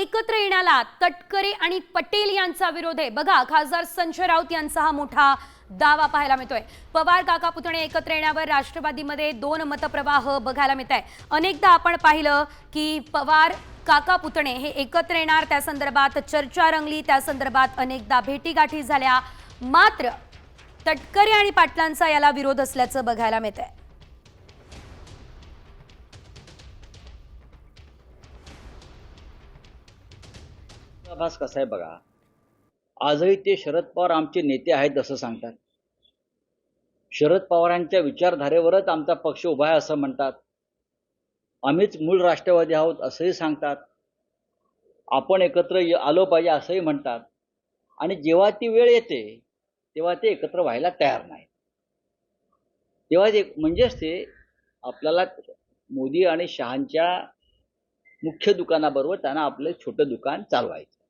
एकत्र येण्याला तटकरे आणि पटेल यांचा विरोध आहे। बघा, खासदार संजय राऊत यांचा हा मोठा दावा पाहायला मिळतोय। पवार काका पुतणे एकत्र येण्यावर राष्ट्रवादीमध्ये दोन मतप्रवाह बघायला मिळत आहे। अनेकदा आपण पाहिलं की पवार काका पुतणे हे एकत्र येणार, त्या संदर्भात चर्चा रंगली, त्या संदर्भात अनेकदा भेटीगाठी झाल्या, मात्र तटकरे आणि पाटलांचा याला विरोध असल्याचं बघायला मिळत आहे। आभास कसा आहे बघा, आजही ते शरद पवार आमचे नेते आहेत असं सांगतात। शरद पवारांच्या विचारधारेवरच आमचा पक्ष उभा आहे असं म्हणतात। आम्हीच मूळ राष्ट्रवादी आहोत असंही सांगतात। आपण एकत्र आलो पाहिजे असंही म्हणतात। आणि जेव्हा ती वेळ येते तेव्हा ते एकत्र व्हायला तयार नाहीत। तेव्हा म्हणजेच ते आपल्याला मोदी आणि शहांच्या मुख्य दुकानाबरोबर त्यांना आपलं छोटं दुकान चालवायचं।